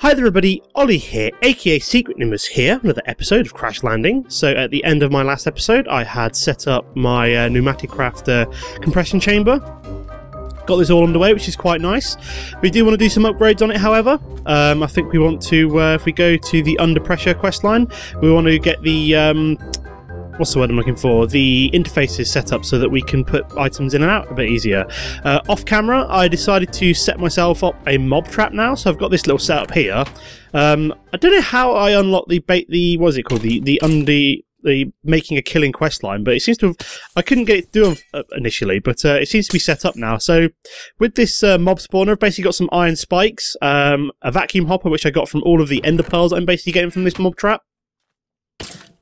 Hi there everybody, Ollie here, aka Secret Nimbus here, another episode of Crash Landing. So at the end of my last episode I had set up my pneumatic craft compression chamber. Got this all underway, which is quite nice. We do want to do some upgrades on it, however. I think we want to, if we go to the under pressure quest line, we want to get the what's the word I'm looking for? The interfaces set up so that we can put items in and out a bit easier. Off camera, I decided to set myself up a mob trap now, so I've got this little setup here. I don't know how I unlock the what is it called? The making a killing quest line, but it seems to have, I couldn't get it to do initially, but it seems to be set up now. So with this mob spawner, I've basically got some iron spikes, a vacuum hopper which I got from all of the ender pearls I'm basically getting from this mob trap.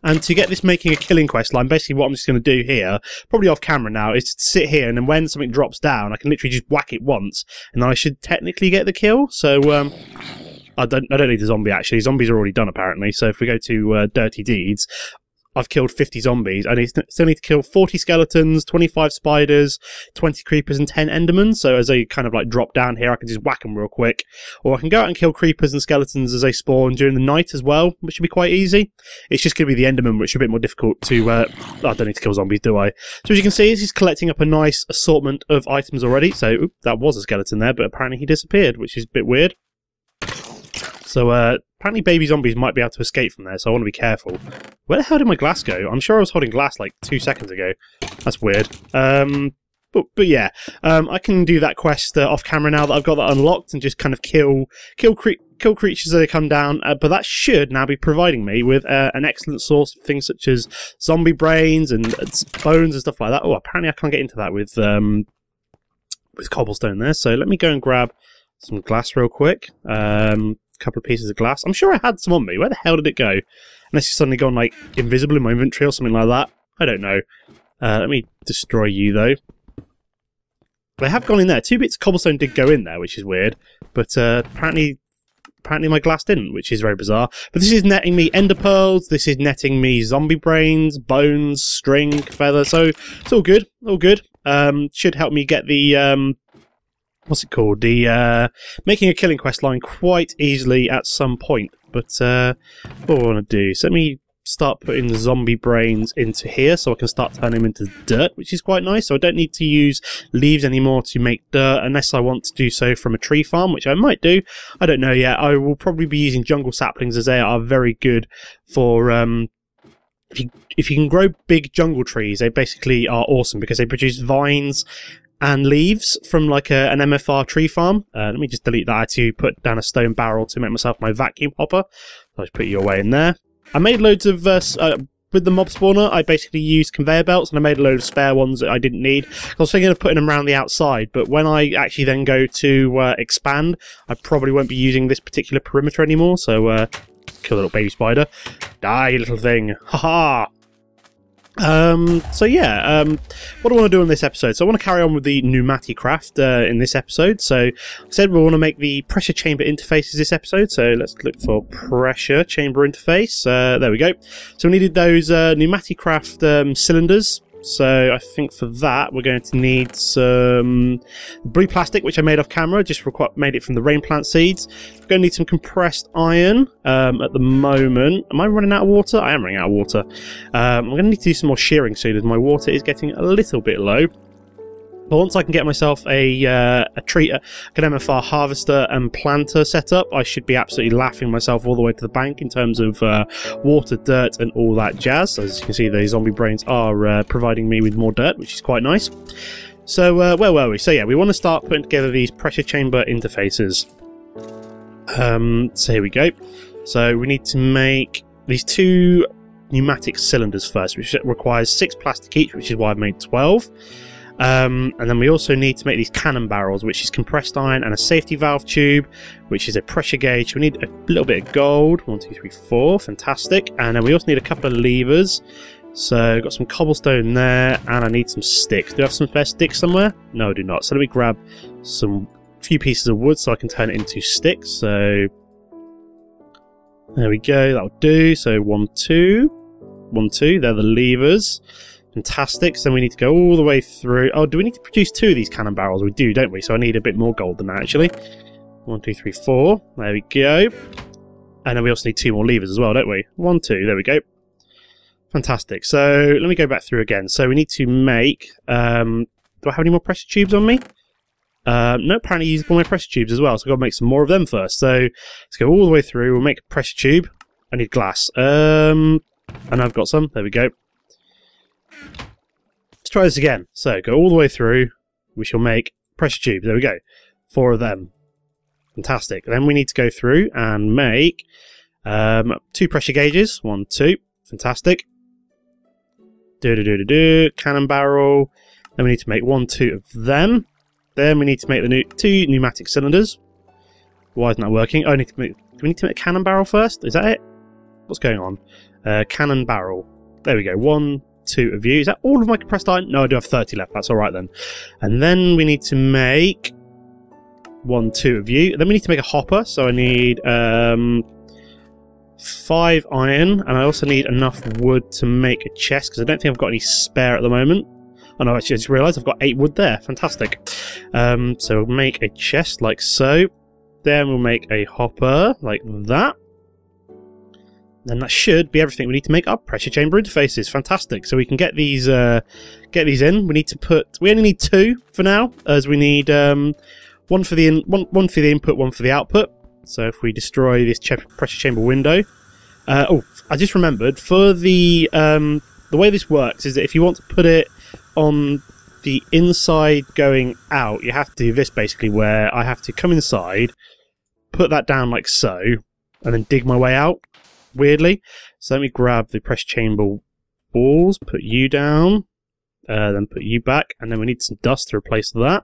And to get this making a killing quest line, basically what I'm just going to do here, probably off camera now, is to sit here and then when something drops down, I can literally just whack it once, and then I should technically get the kill. So I don't need the zombie actually. Zombies are already done apparently. So if we go to Dirty Deeds, I've killed 50 zombies. I still need to kill 40 skeletons, 25 spiders, 20 creepers and 10 endermen. So as they kind of like drop down here, I can just whack them real quick. Or I can go out and kill creepers and skeletons as they spawn during the night as well, which should be quite easy. It's just going to be the endermen, which are a bit more difficult to... I don't need to kill zombies, do I? So as you can see, this is collecting up a nice assortment of items already. So oop, that was a skeleton there, but apparently he disappeared, which is a bit weird. So apparently baby zombies might be able to escape from there, so I want to be careful. Where the hell did my glass go? I'm sure I was holding glass like 2 seconds ago. That's weird. But yeah, I can do that quest off camera now that I've got that unlocked and just kind of kill creatures as they come down. But that should now be providing me with an excellent source of things such as zombie brains and bones and stuff like that. Oh, apparently I can't get into that with cobblestone there. So let me go and grab some glass real quick. Couple of pieces of glass. I'm sure I had some on me. Where the hell did it go? Unless it's suddenly gone like invisible in my inventory or something like that. I don't know. Let me destroy you though. They have gone in there. 2 bits of cobblestone did go in there, which is weird. But apparently my glass didn't, which is very bizarre. But this is netting me ender pearls. This is netting me zombie brains, bones, string, feather. So it's all good. All good. Should help me get the what's it called? The making a killing quest line quite easily at some point. But what I want to do, so let me start putting the zombie brains into here so I can start turning them into dirt, which is quite nice. So I don't need to use leaves anymore to make dirt unless I want to do so from a tree farm, which I might do. I don't know yet. I will probably be using jungle saplings as they are very good for... if you can grow big jungle trees, they basically are awesome because they produce vines and leaves from like an MFR tree farm. Let me just delete that. I had to put down a stone barrel to make myself my vacuum hopper. I'll just put you away in there. I made loads of, with the mob spawner, I basically used conveyor belts and I made a load of spare ones that I didn't need. I was thinking of putting them around the outside, but when I actually then go to expand, I probably won't be using this particular perimeter anymore, so kill a little baby spider. Die, you little thing. Haha! So yeah, what do I want to do in this episode? So I want to carry on with the pneumatic craft in this episode. So I said we want to make the pressure chamber interfaces this episode. So let's look for pressure chamber interface. There we go. So we needed those pneumatic craft cylinders. So I think for that we're going to need some blue plastic, which I made off camera, just made it from the rain plant seeds. We're going to need some compressed iron at the moment. Am I running out of water? I am running out of water. I'm going to need to do some more shearing soon as my water is getting a little bit low. But once I can get myself an MFR harvester and planter set up, I should be absolutely laughing myself all the way to the bank in terms of water, dirt, and all that jazz. As you can see, the zombie brains are providing me with more dirt, which is quite nice. So, where were we? So yeah, we want to start putting together these pressure chamber interfaces. So here we go. So we need to make these 2 pneumatic cylinders first, which requires 6 plastic each, which is why I've made 12. And then we also need to make these cannon barrels, which is compressed iron and a safety valve tube, which is a pressure gauge. We need a little bit of gold. 1, 2, 3, 4. Fantastic. And then we also need a couple of levers. So I've got some cobblestone there, and I need some sticks. Do I have some spare sticks somewhere? No, I do not. So let me grab a few pieces of wood so I can turn it into sticks. So there we go. That'll do. So 1, 2. 1, 2. They're the levers. Fantastic. So then we need to go all the way through. Oh, do we need to produce 2 of these cannon barrels? We do, don't we? So I need a bit more gold than that, actually. 1, 2, 3, 4. There we go. And then we also need 2 more levers as well, don't we? 1, 2. There we go. Fantastic. So let me go back through again. So we need to make... do I have any more pressure tubes on me? No, apparently I used all my pressure tubes as well, so I've got to make some more of them first. So let's go all the way through. We'll make a pressure tube. I need glass. And I've got some. There we go. Let's try this again. So go all the way through. We shall make pressure tubes. There we go. 4 of them. Fantastic. Then we need to go through and make 2 pressure gauges. 1, 2. Fantastic. Cannon barrel. Then we need to make 1, 2 of them. Then we need to make the 2 pneumatic cylinders. Why isn't that working? Oh, do we need to make a cannon barrel first? Is that it? What's going on? Cannon barrel. There we go. 1, 2 of you. Is that all of my compressed iron? No, I do have 30 left. That's alright then. And then we need to make 1, 2 of you. Then we need to make a hopper. So I need 5 iron. And I also need enough wood to make a chest, because I don't think I've got any spare at the moment. Oh no, actually I just realised I've got 8 wood there. Fantastic. So we'll make a chest like so. Then we'll make a hopper like that. Then that should be everything we need to make our pressure chamber interfaces. Fantastic. So we can get these in. We need to put... We only need 2 for now, as we need one for the input, 1 for the output. So if we destroy this pressure chamber window... oh, I just remembered, for the way this works is that if you want to put it on the inside going out, you have to do this basically, where I have to come inside, put that down like so, and then dig my way out, weirdly. So let me grab the pressure chamber balls, put you down, then put you back, and then we need some dust to replace that.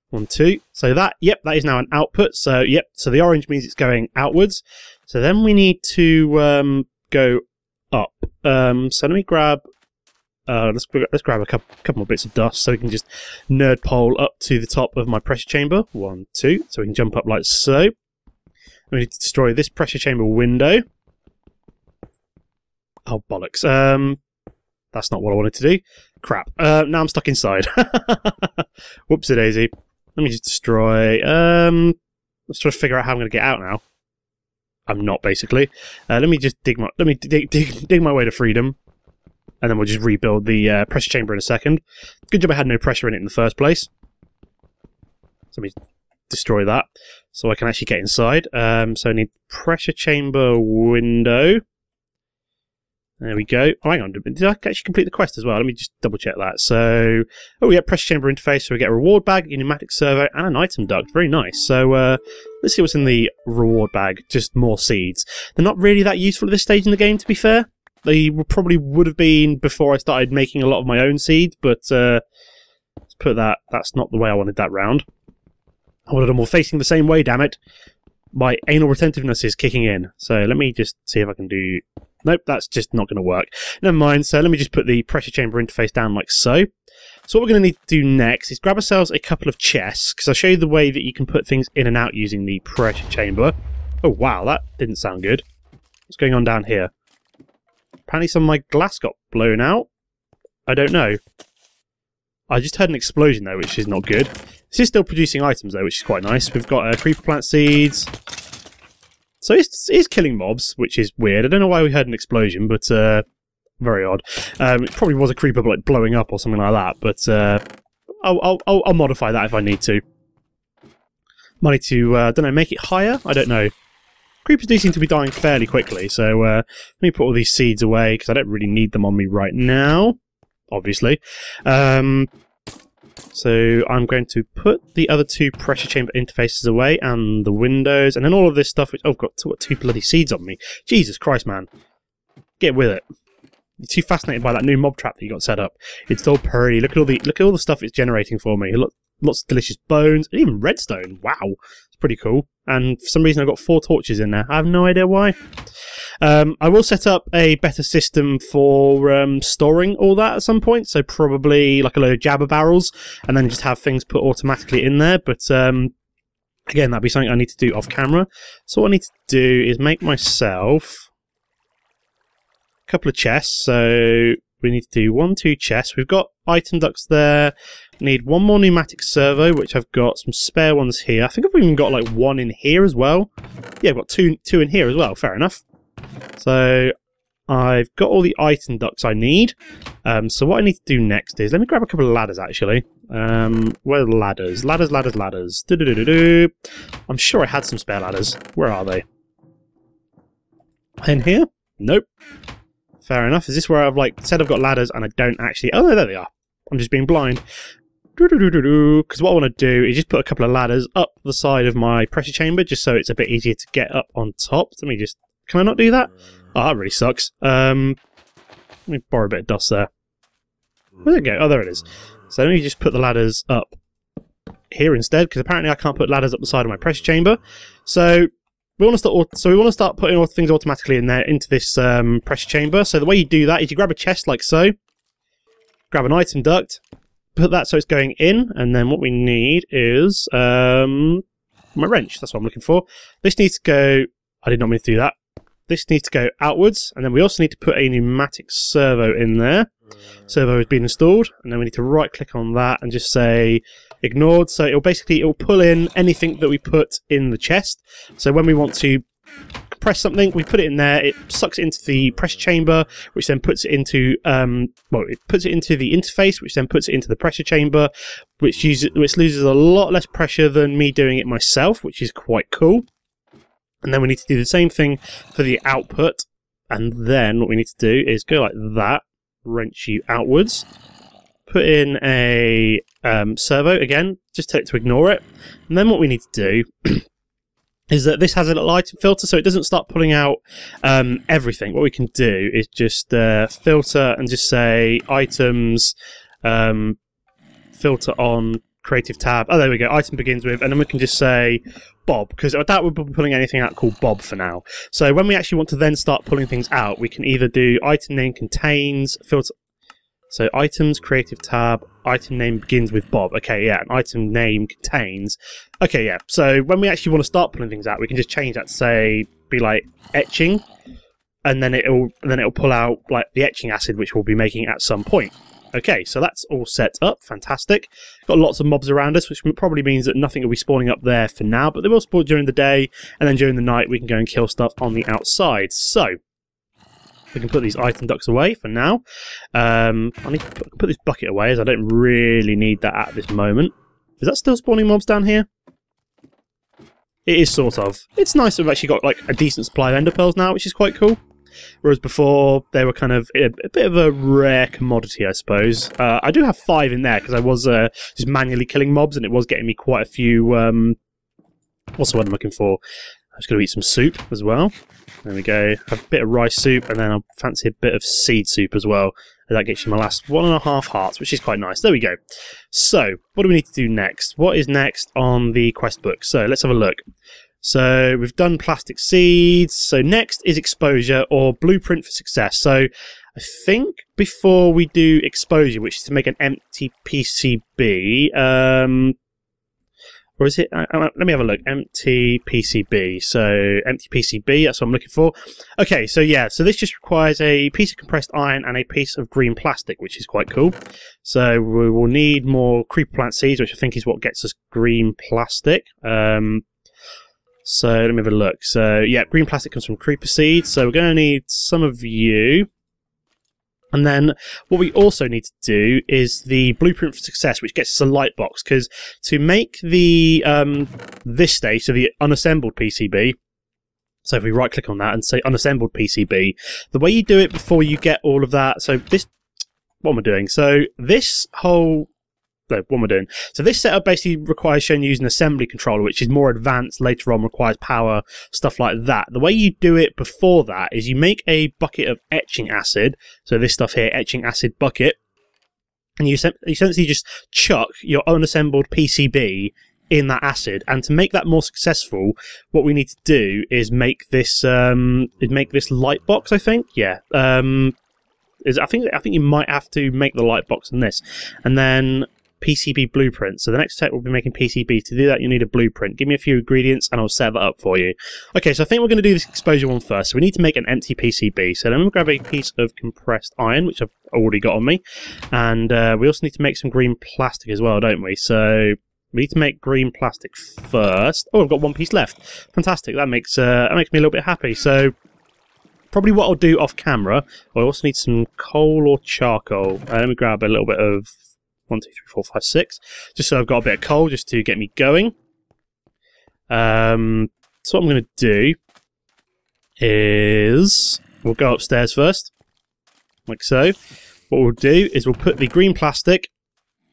1, 2. So that, yep, that is now an output. So, yep, so the orange means it's going outwards. So then we need to go up. So let me grab... let's grab a couple more bits of dust so we can just nerd pole up to the top of my pressure chamber. 1, 2. So we can jump up like so. We need to destroy this pressure chamber window. Oh, bollocks. That's not what I wanted to do. Crap. Now I'm stuck inside. Whoopsie daisy. Let me just destroy... let's try to figure out how I'm going to get out now. I'm not, basically. Let me just dig my way to freedom. And then we'll just rebuild the pressure chamber in a second. Good job I had no pressure in it in the first place. So let me destroy that, so I can actually get inside. So I need pressure chamber window. There we go. Oh, hang on. Did I actually complete the quest as well? Let me just double check that. So, oh, we get pressure chamber interface. So we get a reward bag, a pneumatic servo, and an item duct. Very nice. So let's see what's in the reward bag. Just more seeds. They're not really that useful at this stage in the game, to be fair. They probably would have been before I started making a lot of my own seeds, but let's put that. That's not the way I wanted that round. I wanted them all facing the same way, damn it. My anal retentiveness is kicking in. So let me just see if I can do... Nope, that's just not going to work. Never mind, so let me just put the pressure chamber interface down like so. So what we're going to need to do next is grab ourselves a couple of chests, because I'll show you the way that you can put things in and out using the pressure chamber. Oh wow, that didn't sound good. What's going on down here? Apparently some of my glass got blown out. I don't know. I just heard an explosion though, which is not good. This is still producing items though, which is quite nice. We've got creeper plant seeds. So it's killing mobs, which is weird. I don't know why we heard an explosion, but very odd. It probably was a creeper like blowing up or something like that, but I'll modify that if I need to. Might need to, I don't know, make it higher? I don't know. Creepers do seem to be dying fairly quickly, so let me put all these seeds away, because I don't really need them on me right now, obviously. So I'm going to put the other 2 pressure chamber interfaces away, and the windows, and then all of this stuff, which... Oh, I've got 2 bloody seeds on me. Jesus Christ, man. Get with it. You're too fascinated by that new mob trap that you got set up. It's so pretty. Look at all the stuff it's generating for me. Lots of delicious bones, and even redstone. Wow. It's pretty cool. And for some reason I've got 4 torches in there. I have no idea why. I will set up a better system for storing all that at some point, so probably like a load of jabber barrels, and then just have things put automatically in there, but again, that'd be something I need to do off camera. So what I need to do is make myself a couple of chests. So we need to do 1, 2 chests. We've got item ducts there. Need one more pneumatic servo, which I've got some spare ones here. I think I've even got like one in here as well. Yeah, I've got two in here as well. Fair enough. So I've got all the item ducts I need. So what I need to do next is, let me grab a couple of ladders actually. Where are the ladders? Ladders. Do-do-do-do-do. I'm sure I had some spare ladders. Where are they? In here? Nope. Fair enough. Is this where I've like said I've got ladders and I don't actually... Oh, there they are. I'm just being blind. Because what I want to do is just put a couple of ladders up the side of my pressure chamber just so it's a bit easier to get up on top. Let me just... Can I not do that? Oh, that really sucks. Let me borrow a bit of dust there. Where'd it go? Oh, there it is. So let me just put the ladders up here instead, because apparently I can't put ladders up the side of my pressure chamber. So we want to start putting all things automatically in there into this pressure chamber. So the way you do that is you grab a chest like so, grab an item duct, put that so it's going in, and then what we need is my wrench. That's what I'm looking for. This needs to go... I did not mean to do that. This needs to go outwards, and then we also need to put a pneumatic servo in there. Servo has been installed, and then we need to right click on that and just say ignored. So it'll pull in anything that we put in the chest. So when we want to compress something, we put it in there, it sucks it into the pressure chamber, which then puts it into it puts it into the interface, which then puts it into the pressure chamber, which loses a lot less pressure than me doing it myself, which is quite cool. And then we need to do the same thing for the output, and then what we need to do is go like that, wrench you outwards, put in a servo again, just tell it to ignore it, and then what we need to do is that this has a little item filter so it doesn't start pulling out everything. What we can do is just filter and just say items, filter on creative tab. Oh, there we go, item begins with, and then we can just say Bob, because that would be pulling anything out called Bob for now. So when we actually want to then start pulling things out, we can either do item name contains, filter, so items, creative tab, item name begins with Bob. Okay, yeah, and item name contains. Okay, yeah, so when we actually want to start pulling things out, we can just change that to say, be like etching, and then it'll pull out like the etching acid, which we'll be making at some point. Okay, so that's all set up. Fantastic. Got lots of mobs around us, which probably means that nothing will be spawning up there for now, but they will spawn during the day, and then during the night we can go and kill stuff on the outside. So we can put these item ducts away for now. I need to put this bucket away, as I don't really need that at this moment. Is that still spawning mobs down here? It is, sort of. It's nice that we've actually got like a decent supply of ender pearls now, which is quite cool. Whereas before, they were kind of a bit of a rare commodity, I suppose. I do have 5 in there, because I was just manually killing mobs, and it was getting me quite a few... what's the word I'm looking for? I was going to eat some soup as well. There we go. Have a bit of rice soup, and then I'll fancy a bit of seed soup as well. And that gets you my last 1.5 hearts, which is quite nice. There we go. So, what do we need to do next? What is next on the quest book? So, let's have a look. So we've done plastic seeds. So next is exposure or blueprint for success. So I think before we do exposure, which is to make an empty PCB, or is it? Let me have a look. Empty PCB. So empty PCB. That's what I'm looking for. Okay. So yeah. So this just requires a piece of compressed iron and a piece of green plastic, which is quite cool. So we will need more creeper plant seeds, which I think is what gets us green plastic. So let me have a look. So yeah, green plastic comes from creeper seeds. So we're going to need some of you. And then what we also need to do is the blueprint for success, which gets us a light box. Because to make the this stage, so the unassembled PCB, so if we right click on that and say unassembled PCB, the way you do it before you get all of that, so this, what am I doing? So this whole... No, what am I doing? So this setup basically requires showing you use an assembly controller, which is more advanced later on, requires power, stuff like that. The way you do it before that is you make a bucket of etching acid, so this stuff here, etching acid bucket, and you essentially just chuck your unassembled PCB in that acid. And to make that more successful, what we need to do is make this light box, I think. Yeah. I think you might have to make the light box in this, and then PCB blueprint. So the next step will be making PCBs. To do that, you need a blueprint. Give me a few ingredients and I'll set that up for you. Okay, so I think we're going to do this exposure one first. So we need to make an empty PCB. So let me grab a piece of compressed iron, which I've already got on me. And we also need to make some green plastic as well, don't we? So we need to make green plastic first. Oh, I've got one piece left. Fantastic. That makes me a little bit happy. So probably what I'll do off camera, I also need some coal or charcoal. Let me grab a little bit of 1, 2, 3, 4, 5, 6, just so I've got a bit of coal just to get me going. So what I'm going to do is we'll go upstairs first, like so. What we'll do is we'll put the green plastic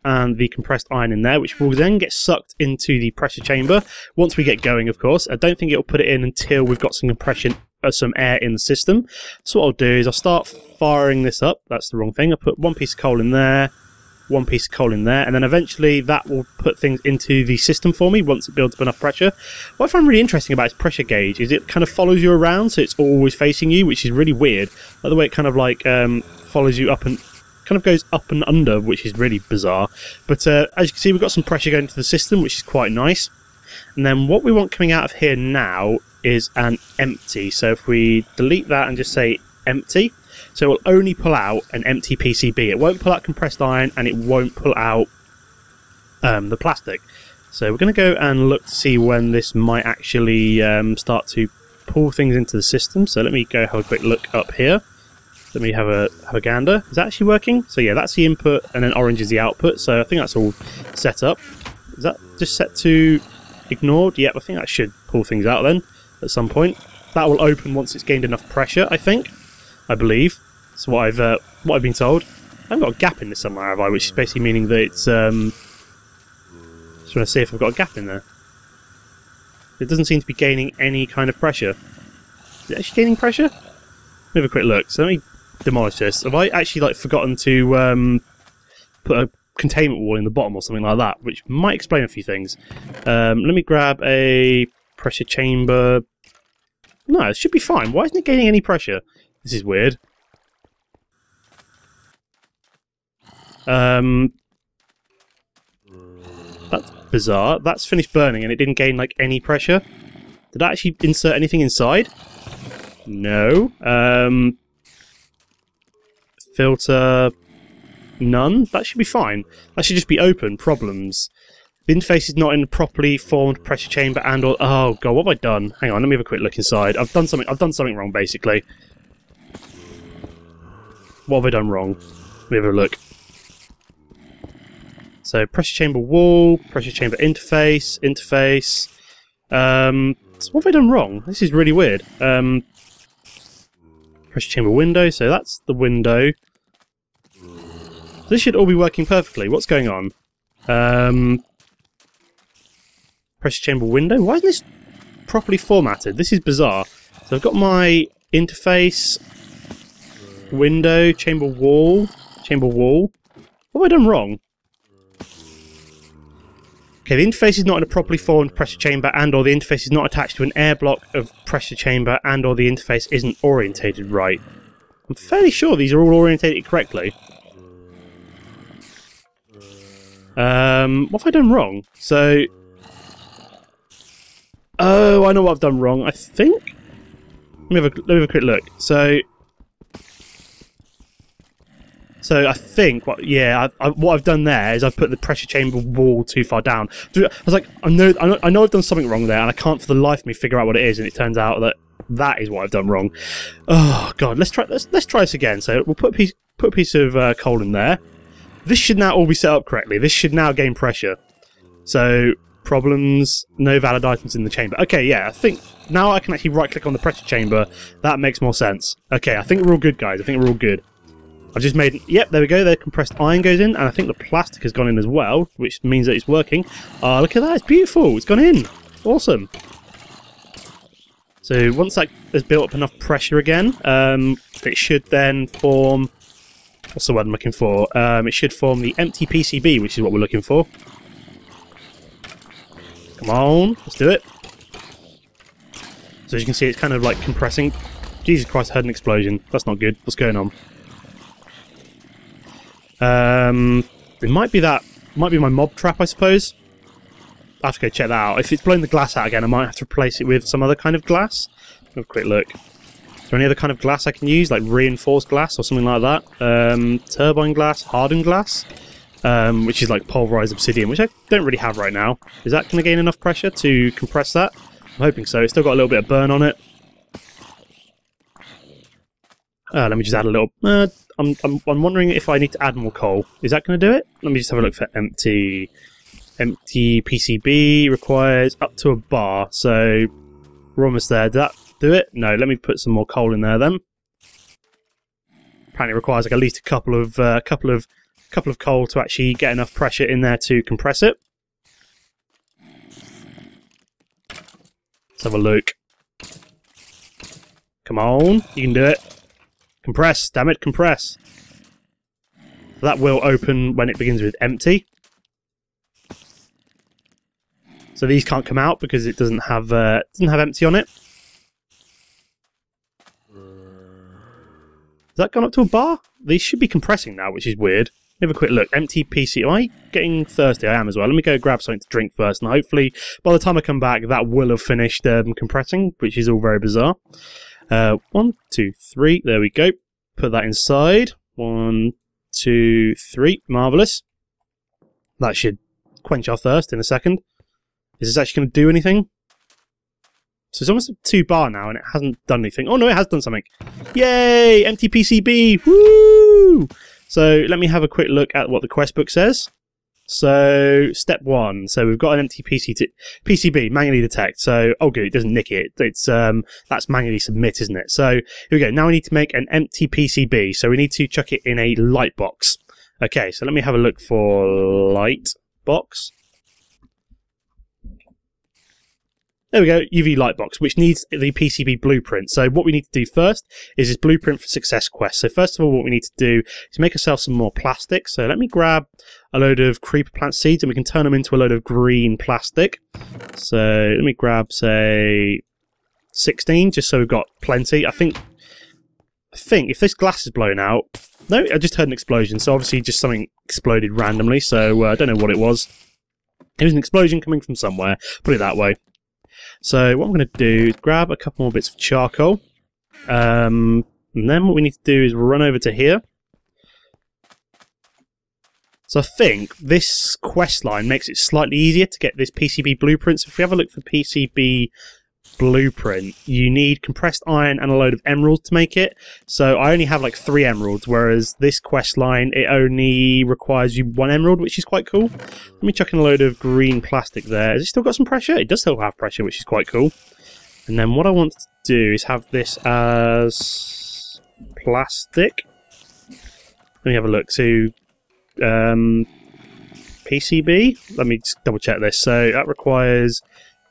and the compressed iron in there, which will then get sucked into the pressure chamber once we get going, of course. I don't think it'll put it in until we've got some compression, some air in the system. So what I'll do is I'll start firing this up. That's the wrong thing. I'll put one piece of coal in there, one piece of coal in there, and then eventually that will put things into the system for me once it builds up enough pressure. What I find really interesting about its pressure gauge is it kind of follows you around, so it's always facing you, which is really weird. Like the way it kind of like follows you up and kind of goes up and under, which is really bizarre. But as you can see, we've got some pressure going into the system, which is quite nice. And then what we want coming out of here now is an empty. So if we delete that and just say empty, so it will only pull out an empty PCB. It won't pull out compressed iron and it won't pull out the plastic. So we're going to go and look to see when this might actually start to pull things into the system. So let me go have a quick look up here. Let me have a gander. Is that actually working? So yeah, that's the input and then orange is the output. So I think that's all set up. Is that just set to ignored? Yep, I think that should pull things out then at some point. That will open once it's gained enough pressure, I think. I believe. That's what I've been told. I haven't got a gap in this somewhere, have I? Which is basically meaning that it's just want to see if I've got a gap in there. It doesn't seem to be gaining any kind of pressure. Is it actually gaining pressure? Let me have a quick look. So let me demolish this. Have I actually like forgotten to put a containment wall in the bottom or something like that, which might explain a few things. Let me grab a pressure chamber. No, it should be fine. Why isn't it gaining any pressure? This is weird. That's bizarre. That's finished burning and it didn't gain like any pressure. Did I actually insert anything inside? No. Filter, none. That should be fine. That should just be open. Problems. The interface is not in a properly formed pressure chamber and or oh god, what have I done? Hang on, let me have a quick look inside. I've done something wrong basically. What have I done wrong? Let me have a look. So pressure chamber wall, pressure chamber interface. So what have I done wrong? This is really weird. Pressure chamber window, so that's the window. This should all be working perfectly. What's going on? Pressure chamber window? Why isn't this properly formatted? This is bizarre. So I've got my interface, window, chamber wall. What have I done wrong? Okay, the interface is not in a properly formed pressure chamber and or the interface is not attached to an air block of pressure chamber and or the interface isn't orientated right. I'm fairly sure these are all orientated correctly. What have I done wrong? So... oh, I know what I've done wrong, I think? Let me have a quick look. So I think what I've done there is I've put the pressure chamber wall too far down. I was like, I know I've done something wrong there, and I can't for the life of me figure out what it is. And it turns out that is what I've done wrong. Oh god, let's try this again. So we'll put a piece of coal in there. This should now all be set up correctly. This should now gain pressure. So problems, no valid items in the chamber. Okay, yeah, I think now I can actually right-click on the pressure chamber. That makes more sense. Okay, I think we're all good, guys. I think we're all good. I've just made... yep, there we go. The compressed iron goes in, and I think the plastic has gone in as well, which means that it's working. Oh, look at that. It's beautiful. It's gone in. Awesome. So once that has built up enough pressure again, it should then form... what's the word I'm looking for? It should form the empty PCB, which is what we're looking for. Come on. Let's do it. So as you can see, it's kind of like compressing. Jesus Christ, I heard an explosion. That's not good. What's going on? It might be that Might be my mob trap, I suppose. I have to go check that out. If it's blown the glass out again, I might have to replace it with some other kind of glass. Have a quick look. Is there any other kind of glass I can use, like reinforced glass or something like that? Turbine glass, hardened glass, which is like pulverized obsidian, which I don't really have right now. Is that going to gain enough pressure to compress that? I'm hoping so. It's still got a little bit of burn on it. Let me just add a little... I'm wondering if I need to add more coal. Is that going to do it? Let me just have a look for empty... Empty PCB requires up to a bar, so we're almost there. Did that do it? No, let me put some more coal in there then. Apparently it requires like at least a couple of coal to actually get enough pressure in there to compress it. Let's have a look. Come on, you can do it. Compress, damn it, compress. That will open when it begins with empty. So these can't come out because it doesn't have empty on it. Has that gone up to a bar? These should be compressing now, which is weird. Let me have a quick look. Empty PC. Am I getting thirsty? I am as well. Let me go grab something to drink first, and hopefully by the time I come back, that will have finished compressing, which is all very bizarre. 1, 2, 3. There we go. Put that inside. 1, 2, 3. Marvellous. That should quench our thirst in a second. Is this actually going to do anything? So it's almost a 2 bar now, and it hasn't done anything. Oh no, it has done something. Yay! Empty PCB! Woo! So let me have a quick look at what the quest book says. So step 1. So we've got an empty PCB manually detect. So oh good, it doesn't nick it. It's that's manually submit, isn't it? So here we go. Now we need to make an empty PCB. So we need to chuck it in a light box. Okay, so let me have a look for light box. There we go, UV light box, which needs the PCB blueprint. So what we need to do first is this blueprint for success quest. So first of all, what we need to do is make ourselves some more plastic. So let me grab a load of creeper plant seeds and we can turn them into a load of green plastic. So let me grab, say, 16, just so we've got plenty. I think if this glass is blown out... No, I just heard an explosion, so obviously just something exploded randomly, so I don't know what it was. It was an explosion coming from somewhere, put it that way. So what I'm going to do is grab a couple more bits of charcoal, and then what we need to do is run over to here. So I think this quest line makes it slightly easier to get this PCB blueprint. So if we have a look for PCB blueprint, you need compressed iron and a load of emeralds to make it. So I only have like 3 emeralds, whereas this quest line, it only requires you 1 emerald, which is quite cool. Let me chuck in a load of green plastic there. Has it still got some pressure? It does still have pressure, which is quite cool. And then what I want to do is have this as plastic. Let me have a look. So PCB, let me just double check this. So that requires...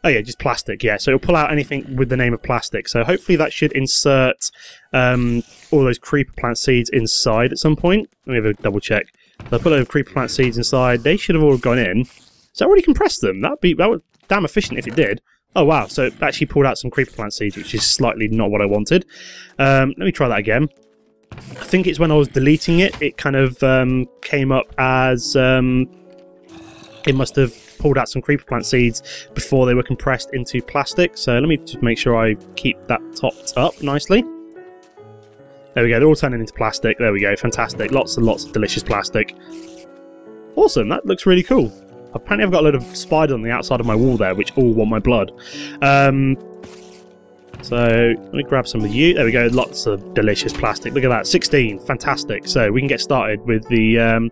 Oh yeah, just plastic, yeah. So it'll pull out anything with the name of plastic. So hopefully that should insert all those creeper plant seeds inside at some point. Let me have a double check. So I put those creeper plant seeds inside. They should have all gone in. So I already compressed them. That would damn efficient if it did. Oh wow, so it actually pulled out some creeper plant seeds, which is slightly not what I wanted. Let me try that again. I think it's when I was deleting it, it kind of came up as... it must have pulled out some creeper plant seeds before they were compressed into plastic. So let me just make sure I keep that topped up nicely. There we go, they're all turning into plastic. There we go, fantastic. Lots and lots of delicious plastic. Awesome, that looks really cool. Apparently I've got a load of spiders on the outside of my wall there, which all want my blood. So let me grab some of you. There we go, lots of delicious plastic. Look at that, 16, fantastic. So we can get started with the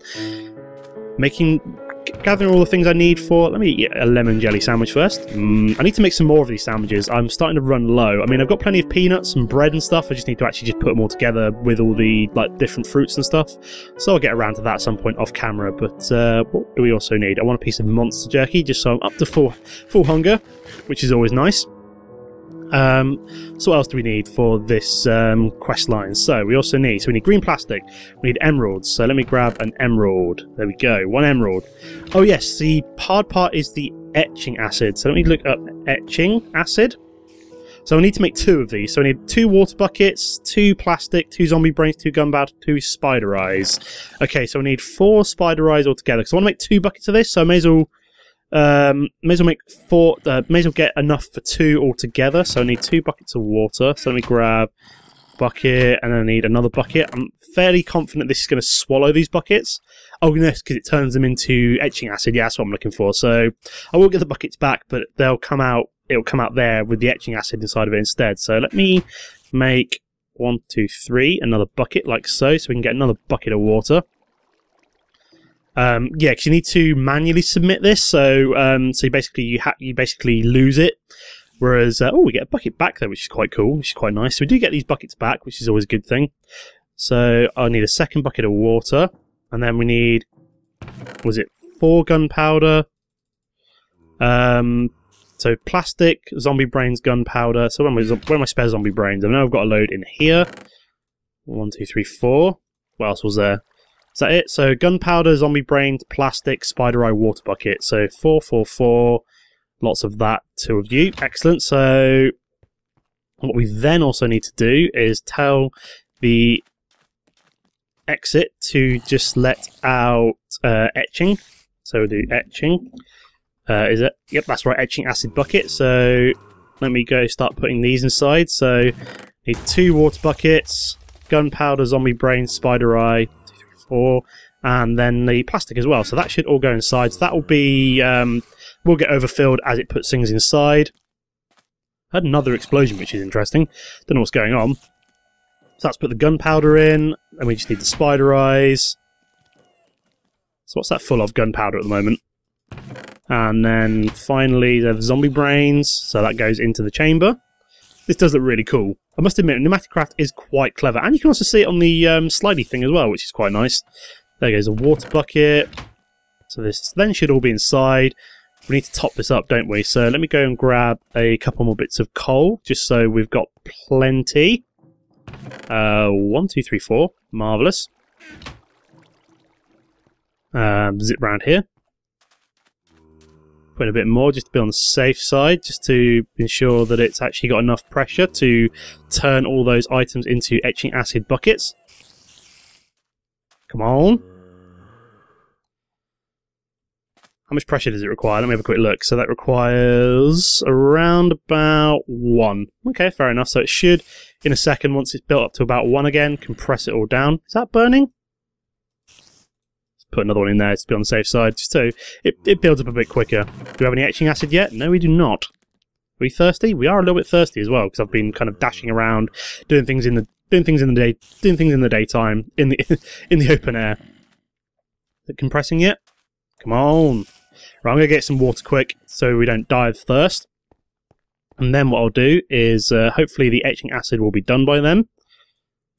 gathering all the things I need for... Let me eat a lemon jelly sandwich first. I need to make some more of these sandwiches. I'm starting to run low. I mean, I've got plenty of peanuts and bread and stuff. I just need to actually just put them all together with all the like different fruits and stuff. So I'll get around to that at some point off camera. But what do we also need? I want a piece of monster jerky, just so I'm up to full hunger, which is always nice. So what else do we need for this quest line? So we need green plastic, we need emeralds, so let me grab an emerald. There we go, 1 emerald. Oh yes, the hard part is the etching acid, so let me look up etching acid. So we need to make 2 of these. So we need 2 water buckets, 2 plastic, 2 zombie brains, 2 gunpowder, 2 spider eyes. Okay, so we need 4 spider eyes altogether. Because I want to make 2 buckets of this, so I may as well make 4. May as well get enough for 2 altogether. So I need 2 buckets of water. So let me grab a bucket, and then I need another bucket. I'm fairly confident this is going to swallow these buckets. Oh yes, because it turns them into etching acid. Yeah, that's what I'm looking for. So I will get the buckets back, but they'll come out. It'll come out there with the etching acid inside of it instead. So let me make 1, 2, 3, another bucket like so we can get another bucket of water. Yeah, because you need to manually submit this. So so you basically lose it. Whereas oh, we get a bucket back there, which is quite cool, which is quite nice. So we do get these buckets back, which is always a good thing. So I'll need a second bucket of water, and then we need, was it 4 gunpowder? So plastic, zombie brains, gunpowder. So where are my spare zombie brains? I know I've got a load in here. 1, 2, 3, 4. What else was there? Is that it? So gunpowder, zombie brains, plastic, spider eye, water bucket. So 4, 4, 4. Lots of that, 2 of you. Excellent. So what we then also need to do is tell the exit to just let out etching. So we'll do etching. Is it? Yep, that's right, etching acid bucket. So let me go start putting these inside. So need 2 water buckets, gunpowder, zombie brain, spider eye, 2, 3, 4, and then the plastic as well. So that should all go inside. So that will be will get overfilled as it puts things inside. I had another explosion, which is interesting. Don't know what's going on. So let's put the gunpowder in, and we just need the spider eyes. So what's that full of? Gunpowder at the moment. And then finally the zombie brains, so that goes into the chamber. This does look really cool. I must admit, Pneumaticraft is quite clever, and you can also see it on the slidey thing as well, which is quite nice. There goes a water bucket. So this then should all be inside. We need to top this up, don't we? So let me go and grab a couple more bits of coal, just so we've got plenty. 1, 2, 3, 4. Marvellous. Zip round here. Put a bit more just to be on the safe side, just to ensure that it's actually got enough pressure to turn all those items into etching acid buckets. Come on. How much pressure does it require? Let me have a quick look. So that requires around about 1. Okay, fair enough. So it should, in a second, once it's built up to about 1 again, compress it all down. Is that burning? Put another one in there to be on the safe side, just so it builds up a bit quicker. Do we have any etching acid yet? No, we do not. Are we thirsty? We are a little bit thirsty as well, because I've been kind of dashing around, doing things in the daytime in the open air. Is it compressing yet? Come on! Right, I'm gonna get some water quick so we don't die of thirst. And then what I'll do is hopefully the etching acid will be done by then.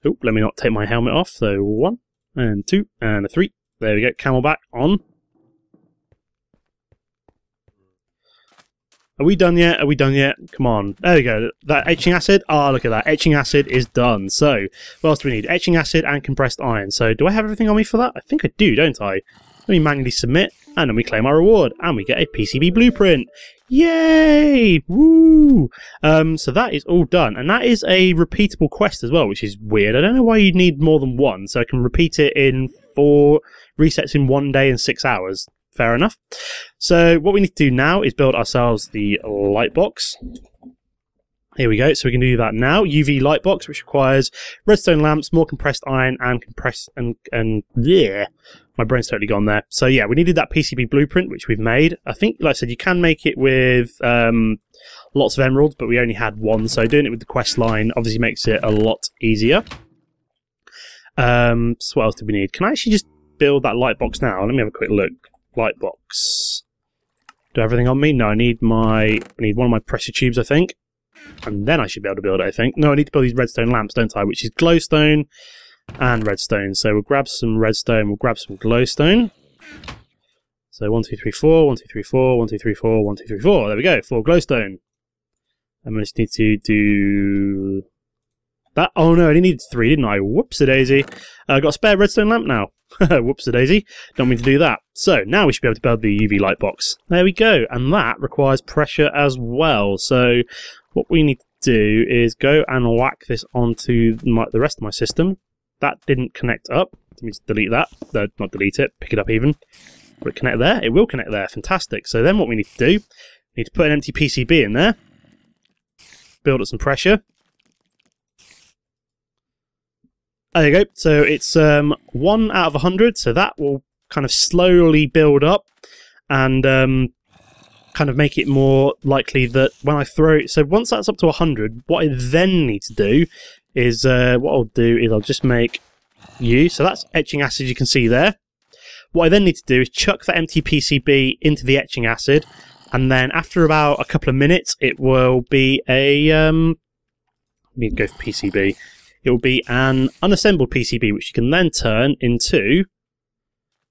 Oh, let me not take my helmet off. So 1 and 2 and a 3. There we go, camelback on. Are we done yet? Are we done yet? Come on. There we go. That etching acid. Ah, look at that. Etching acid is done. So, what else do we need? Etching acid and compressed iron. So, do I have everything on me for that? I think I do, don't I? Let me manually submit, and then we claim our reward, and we get a PCB blueprint. Yay! Woo! So that is all done, and that is a repeatable quest as well, which is weird. I don't know why you'd need more than one, so I can repeat it in 4 resets in 1 day and 6 hours. Fair enough. So what we need to do now is build ourselves the light box. Here we go. So we can do that now. UV light box, which requires redstone lamps, more compressed iron, and yeah, my brain's totally gone there. So yeah, we needed that PCB blueprint, which we've made. I think, like I said, you can make it with lots of emeralds, but we only had 1, so doing it with the quest line obviously makes it a lot easier. So what else do we need? Can I actually just build that light box now? Let me have a quick look. Light box. Do I have everything on me? No, I need one of my pressure tubes, I think. And then I should be able to build it, I think. No, I need to build these redstone lamps, don't I? Which is glowstone and redstone. So we'll grab some redstone, we'll grab some glowstone. So 1, 2, 3, 4, 1, 2, 3, 4, 1, 2, 3, 4, 1, 2, 3, 4. There we go, 4 glowstone. And we just need to do that. Oh no, I only needed 3, didn't I? Whoops-a-daisy. I got a spare redstone lamp now. Whoops-a-daisy. Don't mean to do that. So now we should be able to build the UV light box. There we go. And that requires pressure as well. So what we need to do is go and whack this onto the rest of my system. That didn't connect up. Let me just delete that. No, not delete it, pick it up even. Will it connect there? It will connect there. Fantastic. So then what we need to do, we need to put an empty PCB in there. Build up some pressure. There you go. So it's 1 out of 100. So that will kind of slowly build up and kind of make it more likely that when I throw it. So once that's up to 100, what I then need to do is I'll just make U. So that's etching acid, you can see there. What I then need to do is chuck that empty PCB into the etching acid, and then after about a couple of minutes, it will be a let me go for PCB. It will be an unassembled PCB, which you can then turn into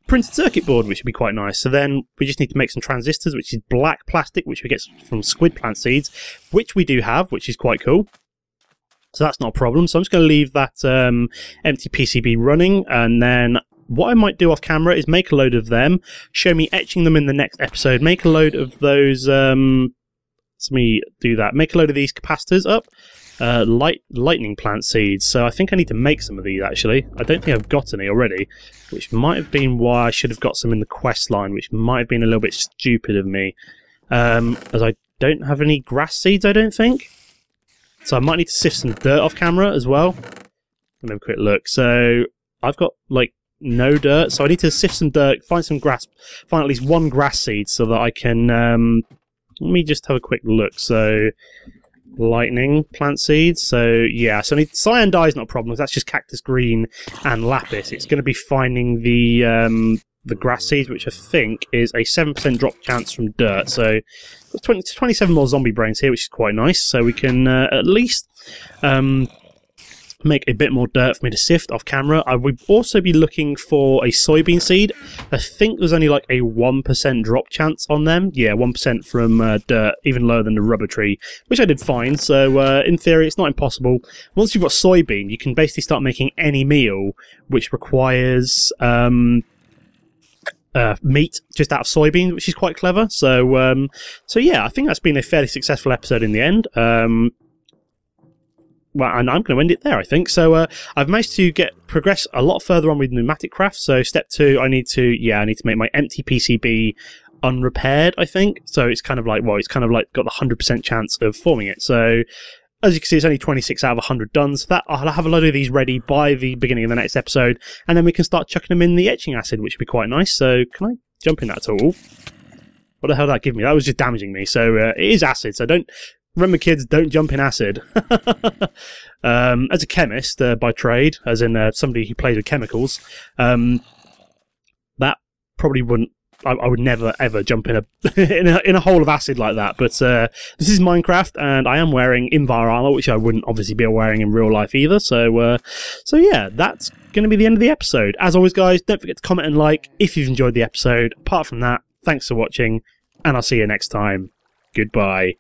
a printed circuit board, which would be quite nice. So then we just need to make some transistors, which is black plastic, which we get from squid plant seeds, which we do have, which is quite cool. So that's not a problem. So I'm just going to leave that empty PCB running, and then what I might do off camera is make a load of them, show me etching them in the next episode, make a load of those, let me do that, make a load of these capacitors up, lightning plant seeds. So I think I need to make some of these actually. I don't think I've got any already, which might have been why I should have got some in the quest line, which might have been a little bit stupid of me, as I don't have any grass seeds, I don't think. So I might need to sift some dirt off camera as well. Let me have a quick look. So I've got like no dirt, so I need to sift some dirt, find some grass, find at least one grass seed so that I can let me just have a quick look. So lightning plant seeds, so yeah, so I need cyan dye is not a problem, that's just cactus green and lapis. It's going to be finding the grass seeds, which I think is a 7% drop chance from dirt. So 27 more zombie brains here, which is quite nice, so we can at least make a bit more dirt for me to sift off camera. I would also be looking for a soybean seed. I think there's only like a 1% drop chance on them. Yeah, 1% from dirt, even lower than the rubber tree, which I did find. So in theory, it's not impossible. Once you've got soybean, you can basically start making any meal which requires meat just out of soybean, which is quite clever. So so yeah, I think that's been a fairly successful episode in the end. Well, and I'm going to end it there, I think. So I've managed to progress a lot further on with pneumatic craft. So step 2, I need to make my empty PCB unrepaired, I think. So it's kind of like, well, it's kind of like got the 100% chance of forming it. So as you can see, it's only 26 out of 100 done. So that I'll have a load of these ready by the beginning of the next episode, and then we can start chucking them in the etching acid, which would be quite nice. So can I jump in that at all? What the hell did that give me? That was just damaging me. So it is acid, so don't... Remember, kids, don't jump in acid. As a chemist by trade, as in somebody who plays with chemicals, that probably wouldn't. I would never ever jump in a hole of acid like that. But this is Minecraft, and I am wearing Invar armor, which I wouldn't obviously be wearing in real life either. So so yeah, that's going to be the end of the episode. As always, guys, don't forget to comment and like if you've enjoyed the episode. Apart from that, thanks for watching, and I'll see you next time. Goodbye.